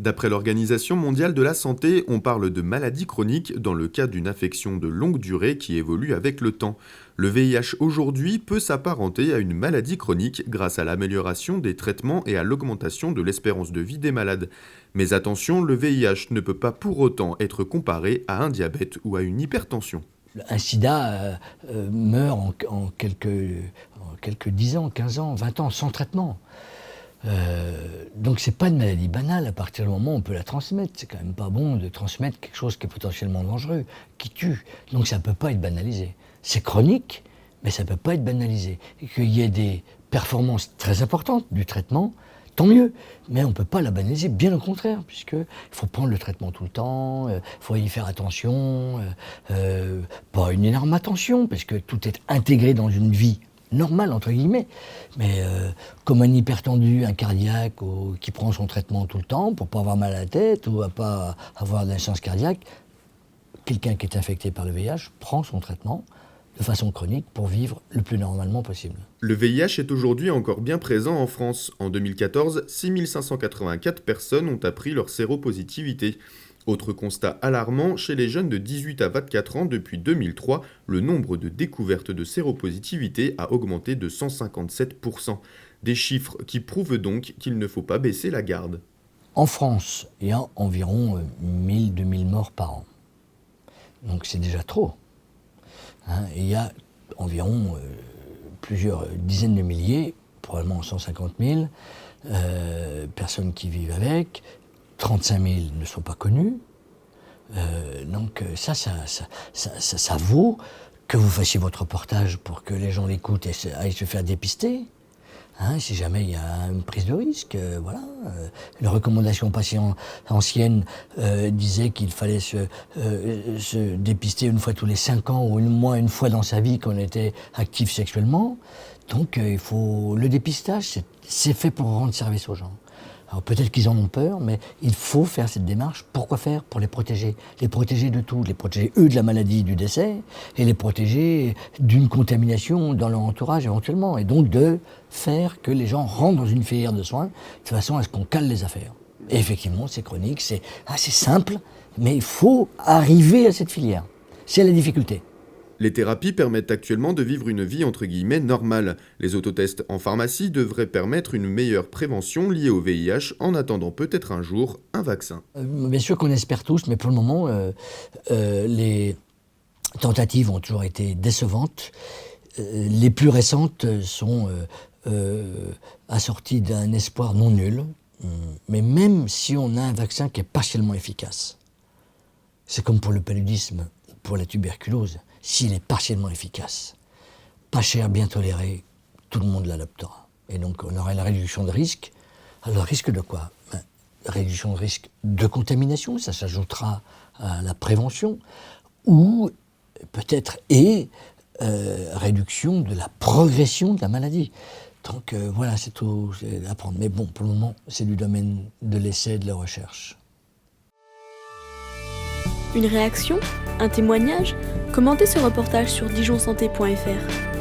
D'après l'Organisation mondiale de la santé, on parle de maladie chronique dans le cas d'une affection de longue durée qui évolue avec le temps. Le VIH aujourd'hui peut s'apparenter à une maladie chronique grâce à l'amélioration des traitements et à l'augmentation de l'espérance de vie des malades. Mais attention, le VIH ne peut pas pour autant être comparé à un diabète ou à une hypertension. Un sida meurt en quelques 10 ans, 15 ans, 20 ans, sans traitement. Donc c'est pas une maladie banale à partir du moment où on peut la transmettre. C'est quand même pas bon de transmettre quelque chose qui est potentiellement dangereux, qui tue. Donc ça peut pas être banalisé. C'est chronique, mais ça peut pas être banalisé. Et qu'il y ait des performances très importantes du traitement, tant mieux. Mais on peut pas la banaliser, bien au contraire, puisqu'il faut prendre le traitement tout le temps, faut y faire attention, pas une énorme attention, parce que tout est intégré dans une vie normal entre guillemets, mais comme un hypertendu, un cardiaque qui prend son traitement tout le temps pour pas avoir mal à la tête ou à pas avoir d'insuffisance cardiaque, quelqu'un qui est infecté par le VIH prend son traitement de façon chronique pour vivre le plus normalement possible. Le VIH est aujourd'hui encore bien présent en France. En 2014, 6584 personnes ont appris leur séropositivité. Autre constat alarmant, chez les jeunes de 18 à 24 ans depuis 2003, le nombre de découvertes de séropositivité a augmenté de 157%. Des chiffres qui prouvent donc qu'il ne faut pas baisser la garde. En France, il y a environ 1000-2000 morts par an. Donc c'est déjà trop. Et il y a environ plusieurs dizaines de milliers, probablement 150 000 personnes qui vivent avec. 35 000 ne sont pas connus. Donc ça vaut que vous fassiez votre reportage pour que les gens l'écoutent et aillent se faire dépister. Si jamais il y a une prise de risque, voilà. Une recommandation patient ancienne disait qu'il fallait se dépister une fois tous les 5 ans ou au moins une fois dans sa vie quand on était actif sexuellement. Donc il faut le dépistage, c'est fait pour rendre service aux gens. Alors peut-être qu'ils en ont peur, mais il faut faire cette démarche. Pourquoi faire? Pour les protéger. Les protéger de tout. Les protéger, eux, de la maladie, du décès, et les protéger d'une contamination dans leur entourage éventuellement. Et donc de faire que les gens rentrent dans une filière de soins de façon à ce qu'on cale les affaires. Et effectivement, c'est chronique, c'est assez simple, mais il faut arriver à cette filière. C'est la difficulté. Les thérapies permettent actuellement de vivre une vie entre guillemets normale. Les autotests en pharmacie devraient permettre une meilleure prévention liée au VIH en attendant peut-être un jour un vaccin. Bien sûr qu'on espère tous, mais pour le moment, les tentatives ont toujours été décevantes. Les plus récentes sont assorties d'un espoir non nul. Mais même si on a un vaccin qui est partiellement efficace, c'est comme pour le paludisme ou pour la tuberculose, s'il est partiellement efficace, pas cher, bien toléré, tout le monde l'adoptera. Et donc on aura la réduction de risque. Alors risque de quoi? Réduction de risque de contamination, ça s'ajoutera à la prévention, ou peut-être réduction de la progression de la maladie. Donc voilà, c'est tout à prendre. Mais bon, pour le moment, c'est du domaine de l'essai et de la recherche. Une réaction? Un témoignage? Commentez ce reportage sur dijonsanté.fr.